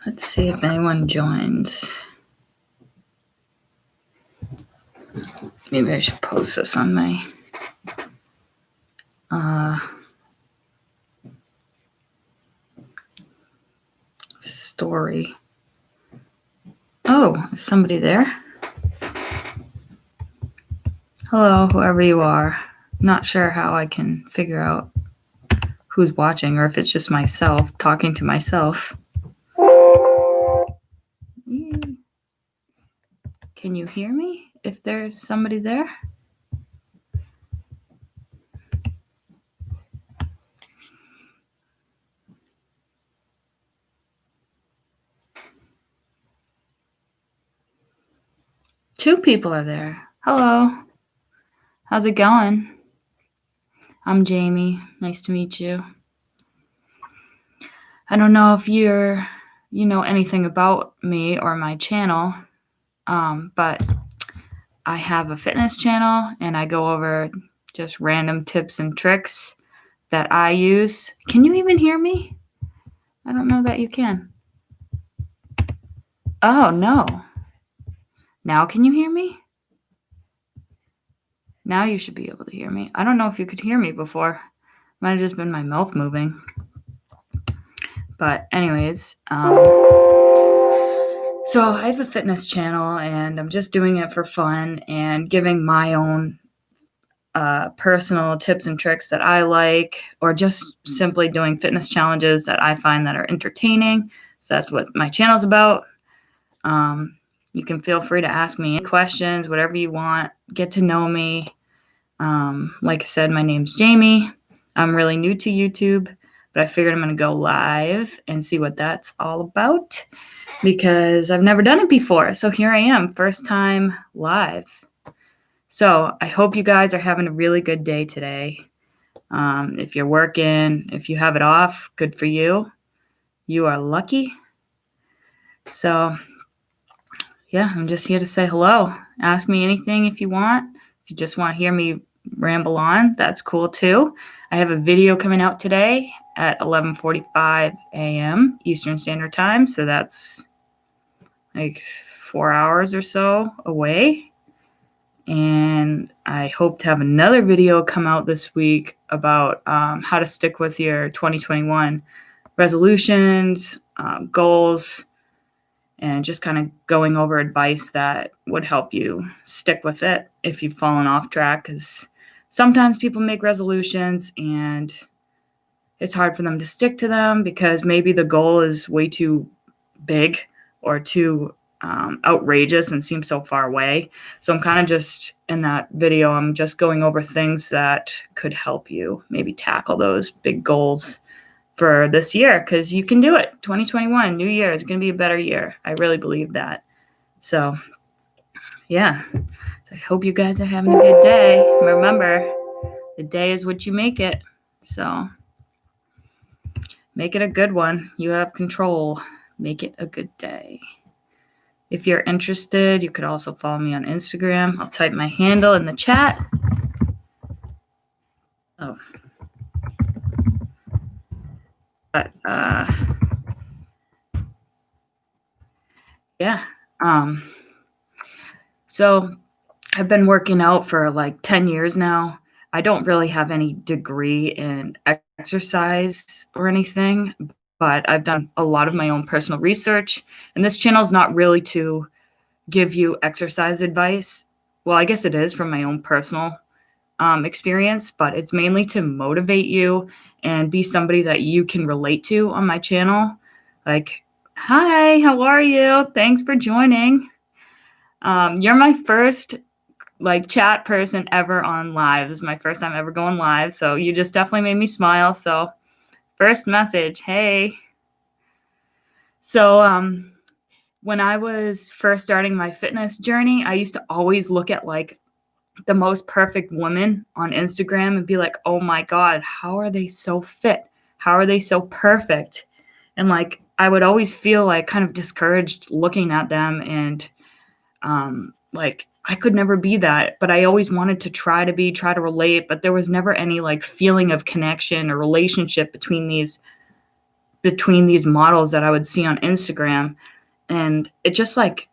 Let's see if anyone joins. Maybe I should post this on my story. Oh, is somebody there? Hello, whoever you are. Not sure how I can figure out who's watching or if it's just myself talking to myself. Can you hear me if there's somebody there? Two people are there. Hello. How's it going? I'm Jamie. Nice to meet you. I don't know if you know anything about me or my channel, but I have a fitness channel and I go over just random tips and tricks that I use. Can you even hear me? I don't know that you can. Oh, no. Now can you hear me? Now you should be able to hear me. I don't know if you could hear me before. Might have just been my mouth moving. But anyways, so I have a fitness channel and I'm just doing it for fun and giving my own personal tips and tricks that I like, or just simply doing fitness challenges that I find that are entertaining. So that's what my channel's about. You can feel free to ask me any questions, whatever you want. Get to know me. Like I said, my name's Jamie. I'm really new to YouTube, but I figured I'm going to go live and see what that's all about because I've never done it before. So here I am, first time live. So I hope you guys are having a really good day today. If you're working, if you have it off, good for you. You are lucky. So yeah, I'm just here to say hello. Ask me anything if you want. If you just want to hear me ramble on, that's cool too. I have a video coming out today at 11:45 a.m. Eastern Standard Time. So that's like 4 hours or so away. And I hope to have another video come out this week about how to stick with your 2021 resolutions, goals, and just kind of going over advice that would help you stick with it if you've fallen off track. Because sometimes people make resolutions and it's hard for them to stick to them because maybe the goal is way too big or too outrageous and seems so far away. So I'm kind of just in that video, I'm just going over things that could help you maybe tackle those big goals for this year, because you can do it. 2021, new year, is going to be a better year. I really believe that. So yeah, so I hope you guys are having a good day. Remember, the day is what you make it. So make it a good one. You have control. Make it a good day. If you're interested, you could also follow me on Instagram. I'll type my handle in the chat. Oh. But, yeah. So I've been working out for like 10 years now. I don't really have any degree in exercise or anything, but I've done a lot of my own personal research. And this channel is not really to give you exercise advice. Well, I guess it is from my own personal experience, but it's mainly to motivate you and be somebody that you can relate to on my channel. Like, hi, how are you? Thanks for joining. You're my first chat person ever on live. This is my first time ever going live. So you just definitely made me smile. So first message, hey. So when I was first starting my fitness journey, I used to always look at the most perfect woman on Instagram and be like, oh my God, how are they so fit? How are they so perfect? And I would always feel kind of discouraged looking at them, and I could never be that, but I always wanted to try to relate, but there was never any feeling of connection or relationship between these between these models that I would see on Instagram, and it just like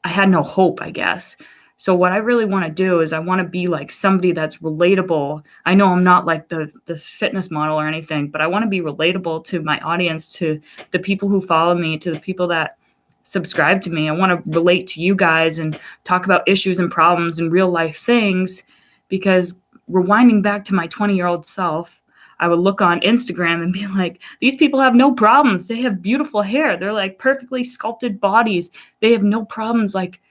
I had no hope, I guess. So what I really want to do is I want to be like somebody that's relatable. I know I'm not like this fitness model or anything, but I want to be relatable to my audience, to the people who follow me, to the people that subscribe to me. I want to relate to you guys and talk about issues and problems and real life things, because rewinding back to my 20-year-old self, I would look on Instagram and be like, these people have no problems. They have beautiful hair. They're like perfectly sculpted bodies. They have no problems like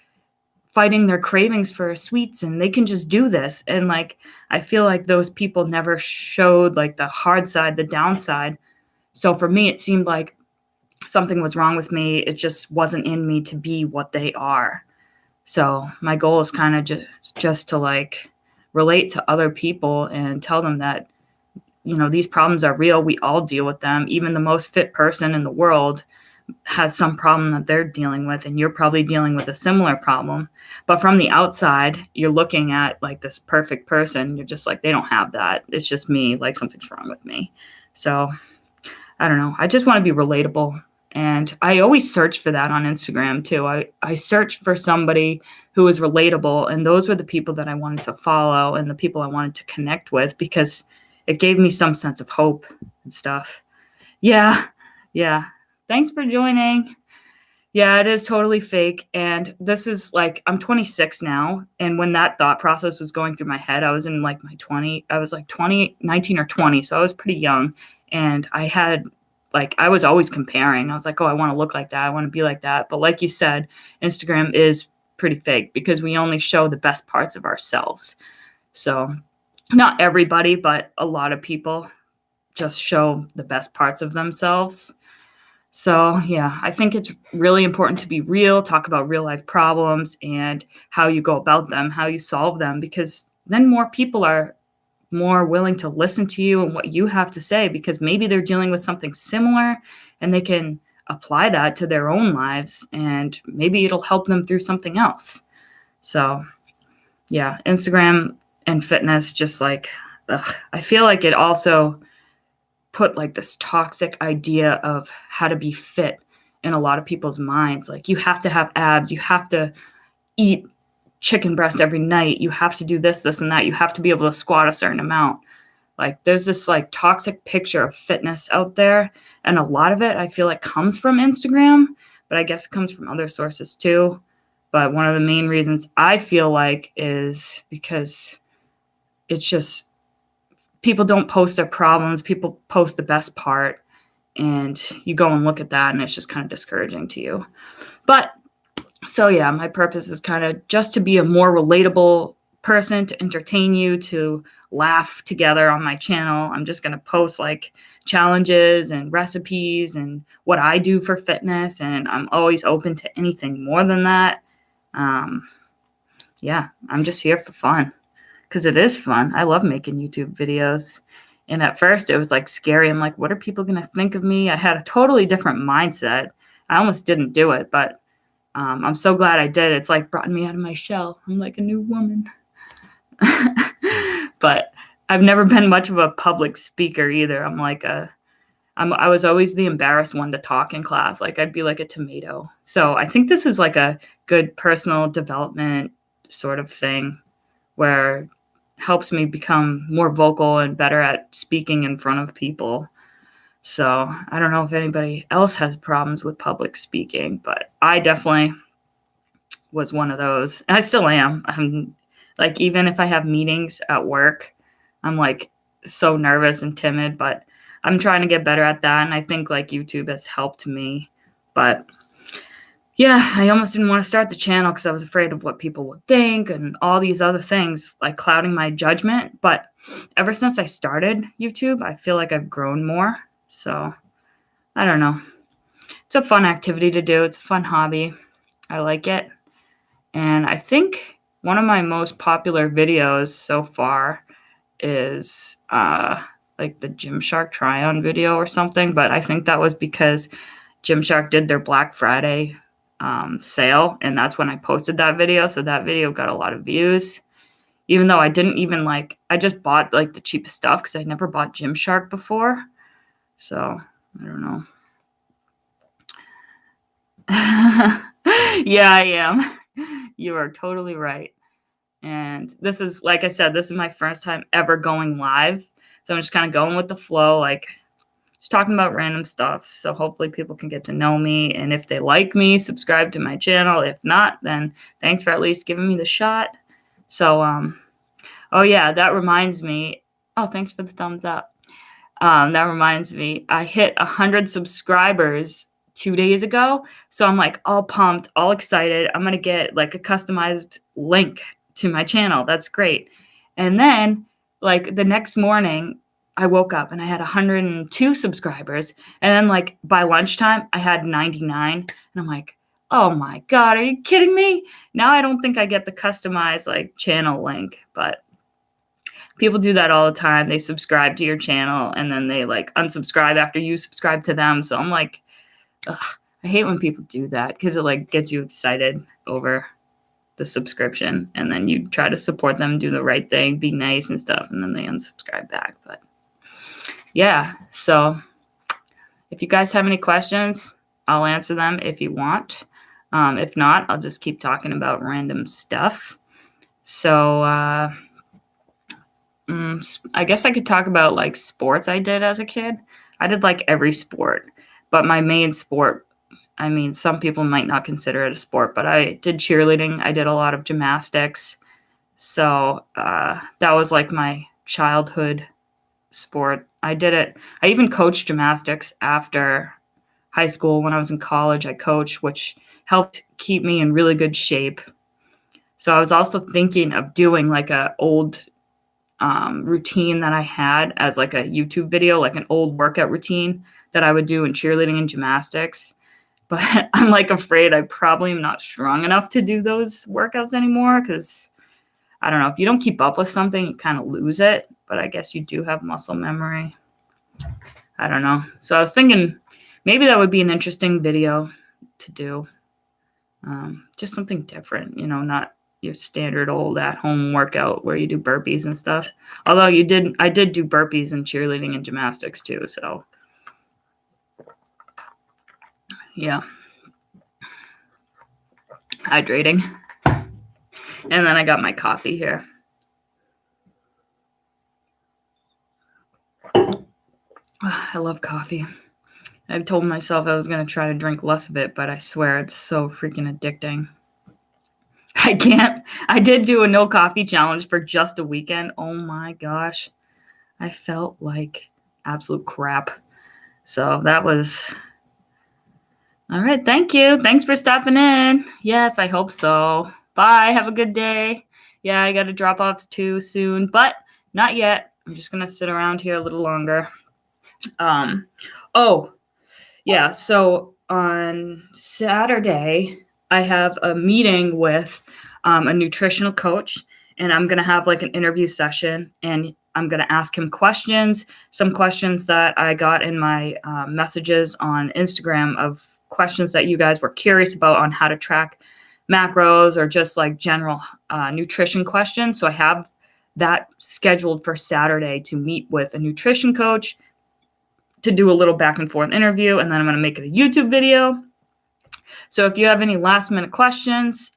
fighting their cravings for sweets, and they can just do this. And like, I feel like those people never showed like the hard side, the downside. So for me, it seemed like something was wrong with me. It just wasn't in me to be what they are. So my goal is kind of just to like relate to other people and tell them that, you know, these problems are real. We all deal with them. Even the most fit person in the world has some problem that they're dealing with, and you're probably dealing with a similar problem. But from the outside, you're looking at like this perfect person. You're just like, they don't have that. It's just me. Like something's wrong with me. So I don't know. I just want to be relatable. And I always search for that on Instagram too. I search for somebody who is relatable. And those were the people that I wanted to follow and the people I wanted to connect with, because it gave me some sense of hope and stuff. Yeah. Yeah. Thanks for joining. Yeah, it is totally fake. And this is like, I'm 26 now. And when that thought process was going through my head, I was in like I was like 19 or 20. So I was pretty young. And I was always comparing. I was like, oh, I want to look like that. I want to be like that. But like you said, Instagram is pretty fake because we only show the best parts of ourselves. So not everybody, but a lot of people just show the best parts of themselves. So, yeah, I think it's really important to be real, talk about real life problems and how you go about them, how you solve them, because then more people are more willing to listen to you and what you have to say, because maybe they're dealing with something similar and they can apply that to their own lives, and maybe it'll help them through something else. So, yeah, Instagram and fitness, just like, I feel like it also put like this toxic idea of how to be fit in a lot of people's minds. Like, you have to have abs, you have to eat chicken breast every night, you have to do this, this, and that, you have to be able to squat a certain amount. Like, there's this like toxic picture of fitness out there, and a lot of it I feel like comes from Instagram, but I guess it comes from other sources too. But one of the main reasons I feel like is because it's just, people don't post their problems, people post the best part, and you go and look at that and it's just kind of discouraging to you. But so yeah, my purpose is kind of just to be a more relatable person, to entertain you, to laugh together on my channel. I'm just going to post like challenges and recipes and what I do for fitness, and I'm always open to anything more than that. Yeah, I'm just here for fun, because it is fun. I love making YouTube videos. And at first it was like scary. I'm like, what are people going to think of me? I had a totally different mindset. I almost didn't do it, but I'm so glad I did. It's like brought me out of my shell. I'm like a new woman. But I've never been much of a public speaker either. I was always the embarrassed one to talk in class. Like, I'd be like a tomato. So I think this is like a good personal development sort of thing, where helps me become more vocal and better at speaking in front of people. So I don't know if anybody else has problems with public speaking, but I definitely was one of those. And I still am. I'm like, even if I have meetings at work, I'm like so nervous and timid, but I'm trying to get better at that. And I think like YouTube has helped me. But yeah, I almost didn't want to start the channel because I was afraid of what people would think and all these other things like clouding my judgment. But ever since I started YouTube, I feel like I've grown more. So I don't know. It's a fun activity to do. It's a fun hobby. I like it. And I think one of my most popular videos so far is like the Gymshark try-on video or something. But I think that was because Gymshark did their Black Friday sale, and that's when I posted that video. So that video got a lot of views, even though I didn't even I just bought like the cheapest stuff because I never bought Gymshark before. So I don't know. Yeah, I am. You are totally right. And this is, like I said, this is my first time ever going live. So I'm just kind of going with the flow, like just talking about random stuff. So hopefully people can get to know me. And if they like me, subscribe to my channel. If not, then thanks for at least giving me the shot. So, oh yeah, that reminds me. Oh, thanks for the thumbs up. That reminds me, I hit 100 subscribers 2 days ago. So I'm like all pumped, all excited. I'm going to get like a customized link to my channel. That's great. And then like the next morning, I woke up and I had 102 subscribers. And then like by lunchtime, I had 99. And I'm like, oh my God, are you kidding me? Now I don't think I get the customized like channel link, but people do that all the time. They subscribe to your channel and then they like unsubscribe after you subscribe to them. So I'm like, ugh, I hate when people do that because it like gets you excited over the subscription and then you try to support them, do the right thing, be nice and stuff, and then they unsubscribe back. But yeah, so if you guys have any questions, I'll answer them if you want. If not, I'll just keep talking about random stuff. So I guess I could talk about like sports I did as a kid. I did like every sport, but my main sport, I mean, some people might not consider it a sport, but I did cheerleading. I did a lot of gymnastics. So that was like my childhood sport. I did it. I even coached gymnastics after high school. When I was in college, I coached, which helped keep me in really good shape. So I was also thinking of doing like a old routine that I had as like a YouTube video, like an old workout routine that I would do in cheerleading and gymnastics. But I'm like afraid I probably am not strong enough to do those workouts anymore because I don't know, if you don't keep up with something, you kind of lose it. But I guess you do have muscle memory. I don't know. So I was thinking maybe that would be an interesting video to do. Just something different, you know, not your standard old at-home workout where you do burpees and stuff. Although I did do burpees in cheerleading and gymnastics too. So yeah, hydrating. And then I got my coffee here. I love coffee. I've told myself I was going to try to drink less of it, but I swear it's so freaking addicting. I can't. I did do a no coffee challenge for just a weekend. Oh my gosh. I felt like absolute crap. So that was all right. Thank you. Thanks for stopping in. Yes, I hope so. Bye. Have a good day. Yeah, I got to drop off too soon, but not yet. I'm just going to sit around here a little longer. Oh, yeah. So on Saturday, I have a meeting with a nutritional coach, and I'm going to have like an interview session, and I'm going to ask him questions, some questions that I got in my messages on Instagram of questions that you guys were curious about on how to track macros or just like general nutrition questions. So I have that scheduled for Saturday to meet with a nutrition coach to do a little back and forth interview, and then I'm going to make it a YouTube video. So if you have any last minute questions,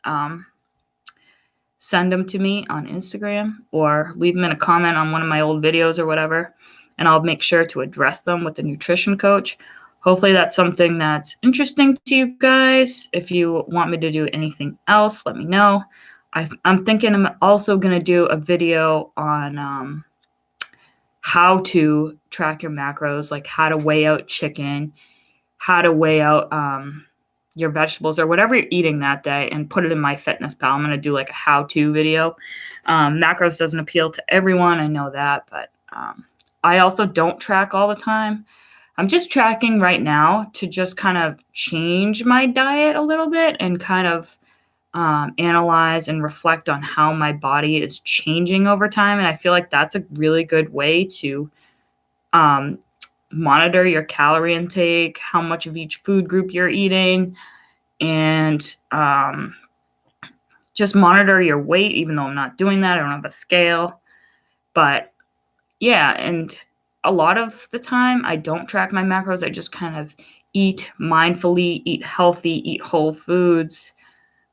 send them to me on Instagram or leave them in a comment on one of my old videos or whatever, and I'll make sure to address them with the nutrition coach. Hopefully that's something that's interesting to you guys. If you want me to do anything else, let me know. I'm thinking I'm also going to do a video on how to track your macros, like how to weigh out chicken, how to weigh out your vegetables or whatever you're eating that day and put it in MyFitnessPal. I'm going to do like a how-to video. Macros doesn't appeal to everyone. I know that, but I also don't track all the time. I'm just tracking right now to just kind of change my diet a little bit and kind of analyze and reflect on how my body is changing over time. And I feel like that's a really good way to monitor your calorie intake, how much of each food group you're eating, and just monitor your weight, even though I'm not doing that. I don't have a scale. But yeah, and a lot of the time, I don't track my macros. I just kind of eat mindfully, eat healthy, eat whole foods.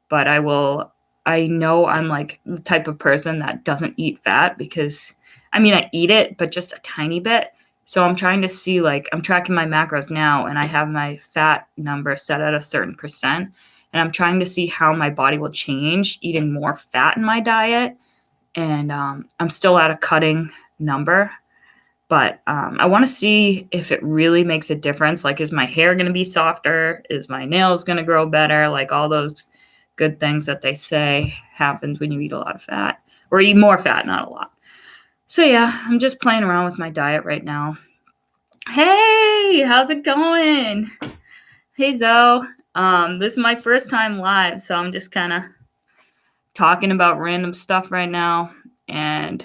But I know I'm like the type of person that doesn't eat fat because, I mean, I eat it, but just a tiny bit. So I'm trying to see, like, I'm tracking my macros now and I have my fat number set at a certain percent. And I'm trying to see how my body will change eating more fat in my diet. And I'm still at a cutting number. But I want to see if it really makes a difference. Like, is my hair going to be softer? Is my nails going to grow better? Like, all those good things that they say happens when you eat a lot of fat, or eat more fat, not a lot. So yeah, I'm just playing around with my diet right now. Hey, how's it going? Hey, Zoe. This is my first time live, so I'm just kind of talking about random stuff right now and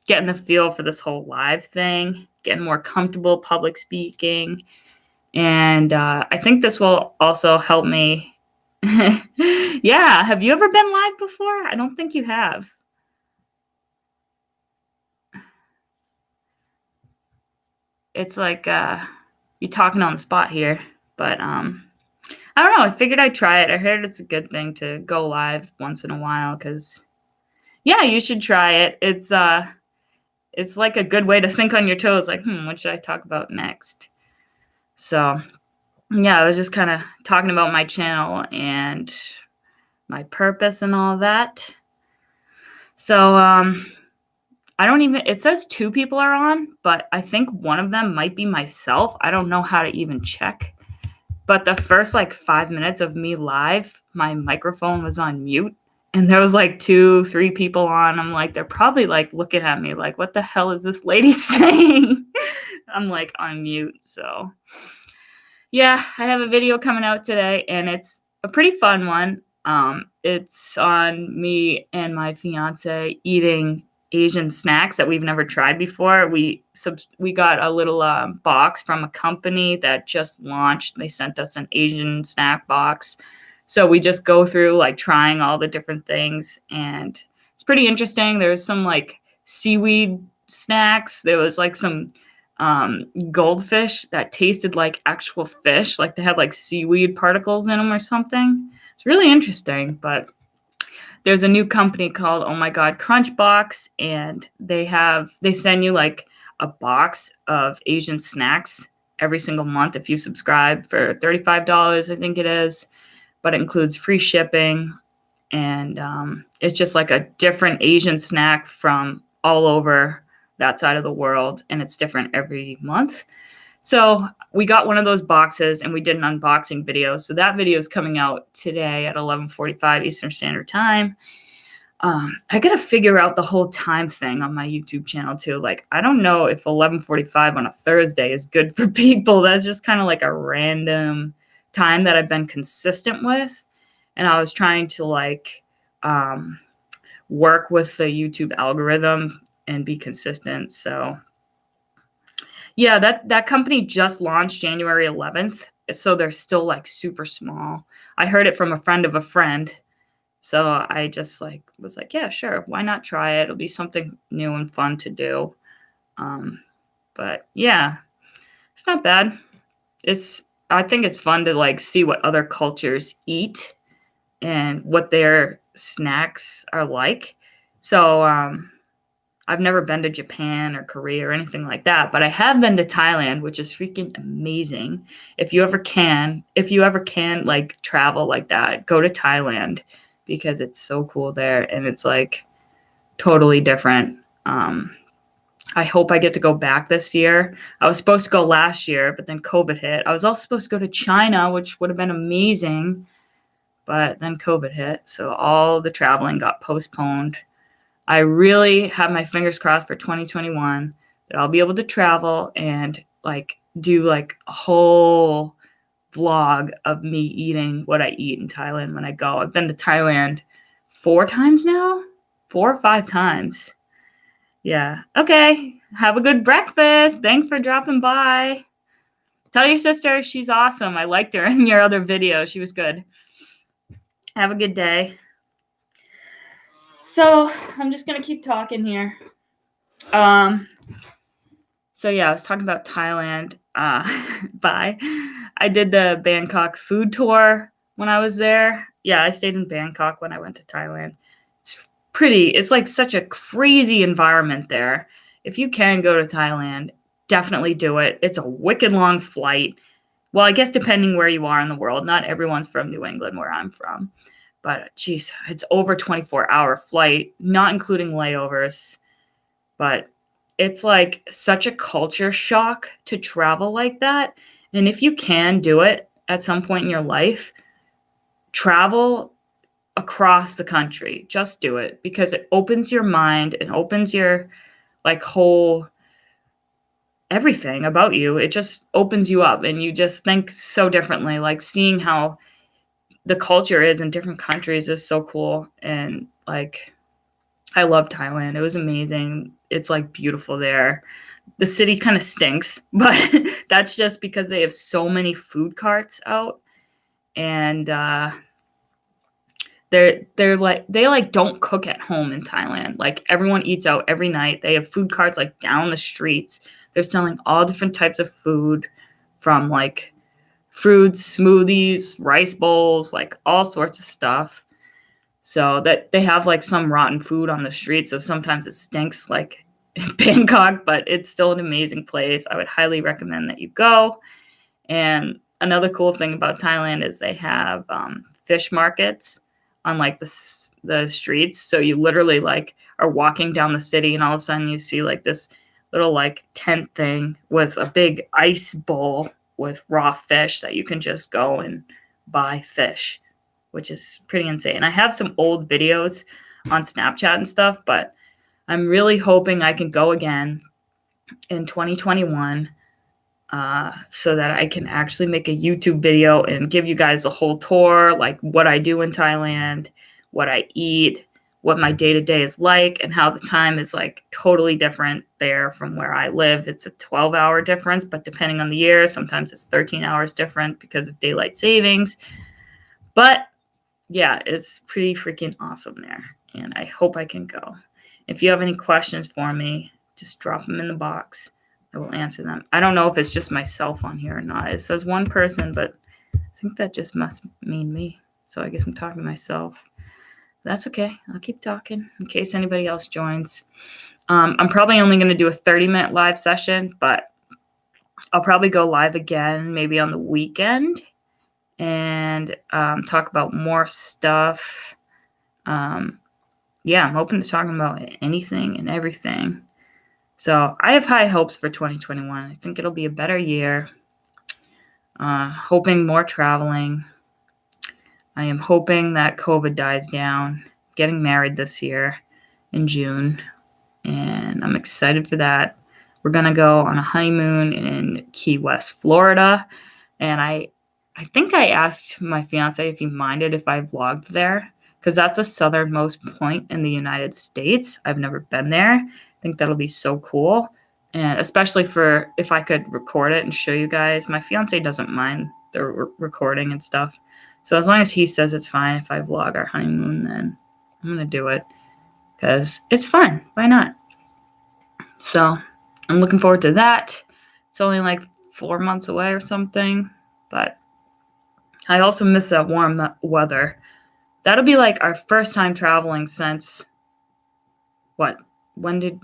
getting the feel for this whole live thing, getting more comfortable public speaking. And I think this will also help me. Yeah. Have you ever been live before? I don't think you have. It's like you're talking on the spot here. But I don't know. I figured I'd try it. I heard it's a good thing to go live once in a while because, yeah, you should try it. It's like a good way to think on your toes. Like, what should I talk about next? So, yeah, I was just kind of talking about my channel and my purpose and all that. So, it says 2 people are on, but I think one of them might be myself. I don't know how to even check. But the first like 5 minutes of me live, my microphone was on mute. And there was like 2, 3 people on. I'm like, they're probably like looking at me like, what the hell is this lady saying? I'm like on mute. So yeah, I have a video coming out today and it's a pretty fun one. It's on me and my fiance eating Asian snacks that we've never tried before. We got a little box from a company that just launched. They sent us an Asian snack box. So we just go through like trying all the different things and it's pretty interesting. There's some like seaweed snacks. There was like some goldfish that tasted like actual fish, like they had like seaweed particles in them or something. It's really interesting. But there's a new company called Oh My God Crunch Box, and they send you like a box of Asian snacks every single month if you subscribe for $35, I think it is. But it includes free shipping, and it's just like a different Asian snack from all over that side of the world, and it's different every month. So we got one of those boxes and we did an unboxing video. So that video is coming out today at 11:45 Eastern Standard Time. I got to figure out the whole time thing on my YouTube channel too. Like, I don't know if 11:45 on a Thursday is good for people. That's just kind of like a random time that I've been consistent with. And I was trying to like work with the YouTube algorithm and be consistent. So yeah, that company just launched January 11th. So they're still like super small. I heard it from a friend of a friend. So I just like was like, yeah, sure. Why not try it? It'll be something new and fun to do. But yeah, it's not bad. I think it's fun to like see what other cultures eat and what their snacks are like. So I've never been to Japan or Korea or anything like that, but I have been to Thailand, which is freaking amazing. If you ever can like travel like that, go to Thailand because it's so cool there and it's like totally different. I hope I get to go back this year. I was supposed to go last year, but then COVID hit. I was also supposed to go to China, which would have been amazing, but then COVID hit. So all the traveling got postponed. I really have my fingers crossed for 2021 that I'll be able to travel and like do like a whole vlog of me eating what I eat in Thailand when I go. I've been to Thailand 4 times now, 4 or 5 times. Yeah. Okay. Have a good breakfast. Thanks for dropping by. Tell your sister she's awesome. I liked her in your other video. She was good. Have a good day. So I'm just going to keep talking here. So yeah, I was talking about Thailand. Bye. I did the Bangkok food tour when I was there. Yeah, I stayed in Bangkok when I went to Thailand. It's pretty. It's like such a crazy environment there. If you can go to Thailand, definitely do it. It's a wicked long flight. Well, I guess depending where you are in the world, not everyone's from New England where I'm from. But geez, it's over 24-hour flight, not including layovers. But it's like such a culture shock to travel like that. And if you can do it at some point in your life, travel across the country. Just do it because it opens your mind and opens your like whole everything about you. It just opens you up and you just think so differently. Like seeing how the culture is in different countries is so cool. And like I love Thailand. It was amazing. It's like beautiful there. The city kind of stinks, but that's just because they have so many food carts out, and they're like they like don't cook at home in Thailand. Like everyone eats out every night. They have food carts like down the streets. They're selling all different types of food, from like fruits, smoothies, rice bowls, like all sorts of stuff. So that they have like some rotten food on the street, so sometimes it stinks like in Bangkok, but it's still an amazing place. I would highly recommend that you go. And another cool thing about Thailand is they have fish markets on like the streets. So you literally like are walking down the city, and all of a sudden you see like this little like tent thing with a big ice bowl with raw fish that you can just go and buy fish, which is pretty insane. I have some old videos on Snapchat and stuff, but I'm really hoping I can go again in 2021 so that I can actually make a YouTube video and give you guys a whole tour, like what I do in Thailand, what I eat, what my day-to-day is like, and how the time is like totally different there from where I live. It's a 12-hour difference, but depending on the year, sometimes it's 13 hours different because of daylight savings. But yeah, it's pretty freaking awesome there, and I hope I can go. If you have any questions for me, just drop them in the box. I will answer them. I don't know if it's just myself on here or not. It says one person, but I think that just must mean me. So I guess I'm talking to myself. That's okay. I'll keep talking in case anybody else joins. I'm probably only going to do a 30-minute live session, but I'll probably go live again maybe on the weekend and talk about more stuff. Yeah, I'm open to talking about anything and everything. So I have high hopes for 2021. I think it'll be a better year. Hoping more traveling. I am hoping that COVID dies down. Getting married this year in June, and I'm excited for that. We're going to go on a honeymoon in Key West, Florida, and I think I asked my fiance if he minded if I vlogged there, because that's the southernmost point in the United States. I've never been there. I think that'll be so cool, and especially for if I could record it and show you guys. My fiance doesn't mind the recording and stuff, so as long as he says it's fine if I vlog our honeymoon, then I'm going to do it because it's fun. Why not? So I'm looking forward to that. It's only like 4 months away or something, but I also miss that warm weather. That'll be like our first time traveling since what? When did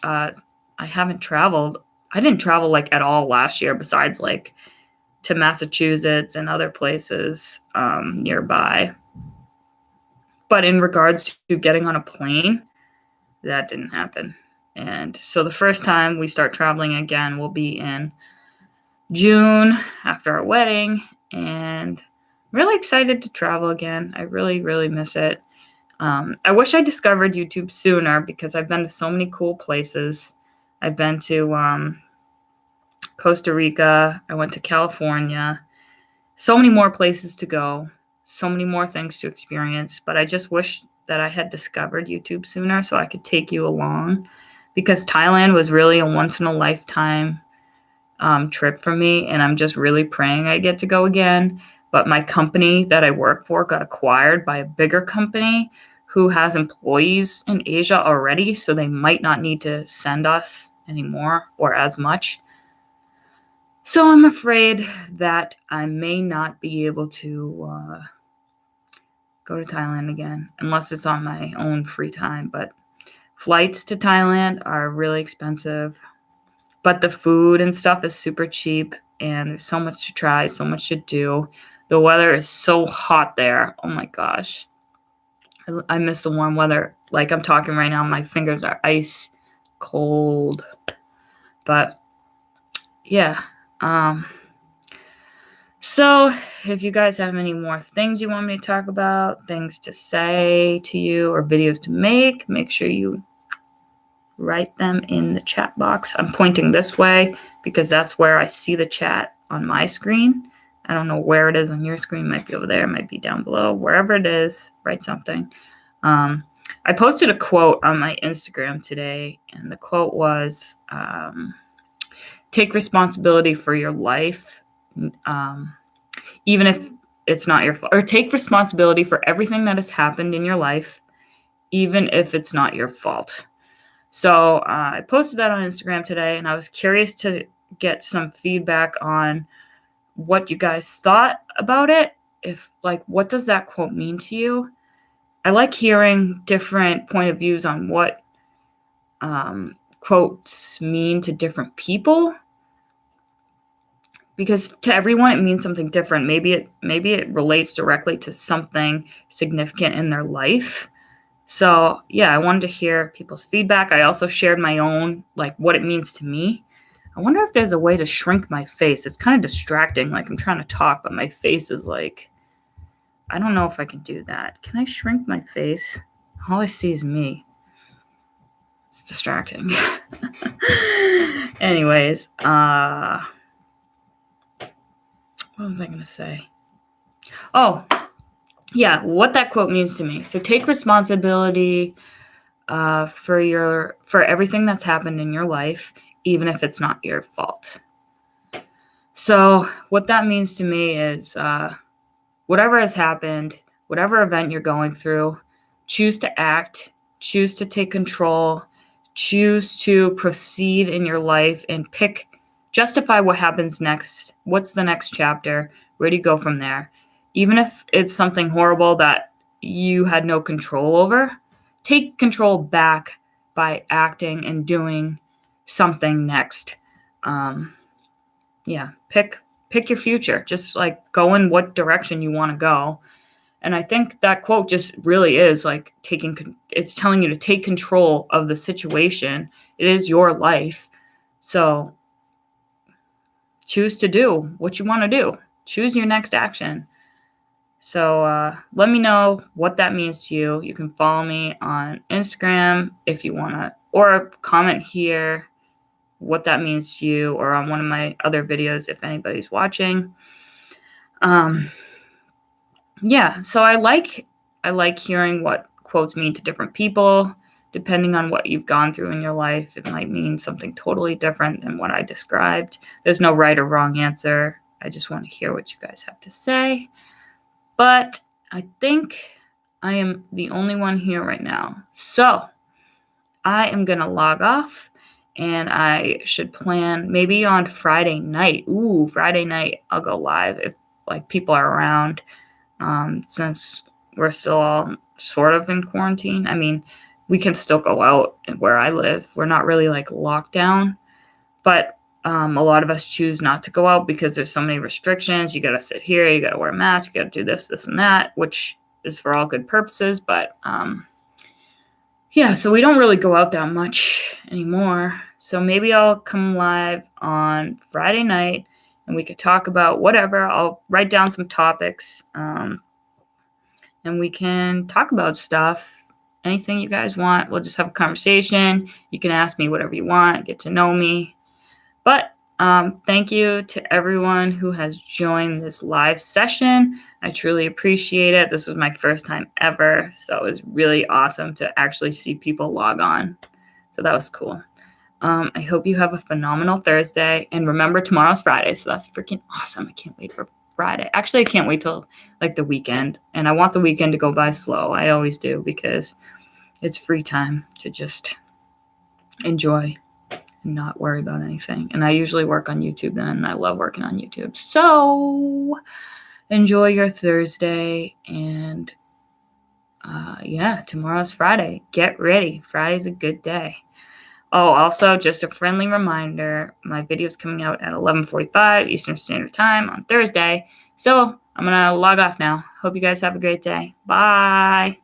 I haven't traveled. I didn't travel like at all last year besides like to Massachusetts and other places nearby. But in regards to getting on a plane, that didn't happen. And so the first time we start traveling again will be in June after our wedding, and I'm really excited to travel again. I really, really miss it. I wish I discovered YouTube sooner because I've been to so many cool places. I've been to Costa Rica. I went to California. So many more places to go. So many more things to experience. But I just wish that I had discovered YouTube sooner so I could take you along, because Thailand was really a once-in-a-lifetime trip for me, and I'm just really praying I get to go again. But my company that I work for got acquired by a bigger company who has employees in Asia already, so they might not need to send us anymore or as much. So I'm afraid that I may not be able to go to Thailand again unless it's on my own free time. But flights to Thailand are really expensive, but the food and stuff is super cheap, and there's so much to try, so much to do. The weather is so hot there. Oh my gosh. I miss the warm weather. Like I'm talking right now, my fingers are ice cold. But yeah. So if you guys have any more things you want me to talk about, things to say to you, or videos to make sure you write them in the chat box. I'm pointing this way because that's where I see the chat on my screen. I don't know where it is on your screen. It might be over there. It might be down below. Wherever it is, write something. I posted a quote on my Instagram today, and the quote was, take responsibility for your life, even if it's not your fault, or take responsibility for everything that has happened in your life, even if it's not your fault. So I posted that on Instagram today, and I was curious to get some feedback on what you guys thought about it. If, like, what does that quote mean to you? I like hearing different point of views on what quotes mean to different people, because to everyone it means something different. Maybe it relates directly to something significant in their life. So yeah, I wanted to hear people's feedback. I also shared my own, like, what it means to me. I wonder if there's a way to shrink my face. It's kind of distracting. Like, I'm trying to talk, but my face is like, I don't know if I can do that. Can I shrink my face? All I see is me. It's distracting. Anyways, what was I going to say? Oh, yeah, what that quote means to me. So take responsibility for everything that's happened in your life, even if it's not your fault. So what that means to me is whatever has happened, whatever event you're going through, choose to act, choose to take control, choose to proceed in your life, and justify what happens next. What's the next chapter? Where do you go from there? Even if it's something horrible that you had no control over, take control back by acting and doing something next. Yeah, pick your future. Just like go in what direction you want to go. And I think that quote just really is like it's telling you to take control of the situation. It is your life. So choose to do what you want to do. Choose your next action. So let me know what that means to you. You can follow me on Instagram if you want to, or comment here what that means to you, or on one of my other videos if anybody's watching. Yeah, so I like hearing what quotes mean to different people. Depending on what you've gone through in your life, it might mean something totally different than what I described. There's no right or wrong answer. I just want to hear what you guys have to say. But I think I am the only one here right now. So I am going to log off, and I should plan maybe on Friday night. Ooh, Friday night I'll go live if like people are around, since we're still all sort of in quarantine. I mean, we can still go out where I live. We're not really like locked down, but a lot of us choose not to go out because there's so many restrictions. You got to sit here, you got to wear a mask, you got to do this, and that, which is for all good purposes. But yeah, so we don't really go out that much anymore. So maybe I'll come live on Friday night and we could talk about whatever. I'll write down some topics, and we can talk about stuff. Anything you guys want. We'll just have a conversation. You can ask me whatever you want, get to know me. But thank you to everyone who has joined this live session. I truly appreciate it. This was my first time ever, so it was really awesome to actually see people log on. So that was cool. I hope you have a phenomenal Thursday. And remember, tomorrow's Friday, so that's freaking awesome. I can't wait for Friday. Actually, I can't wait till like the weekend. And I want the weekend to go by slow. I always do, because it's free time to just enjoy not worry about anything. And I usually work on YouTube then, and I love working on YouTube. So enjoy your Thursday, and yeah, tomorrow's Friday. Get ready. Friday's a good day. Oh, also, just a friendly reminder, my video is coming out at 11:45 Eastern Standard Time on Thursday. So I'm going to log off now. Hope you guys have a great day. Bye.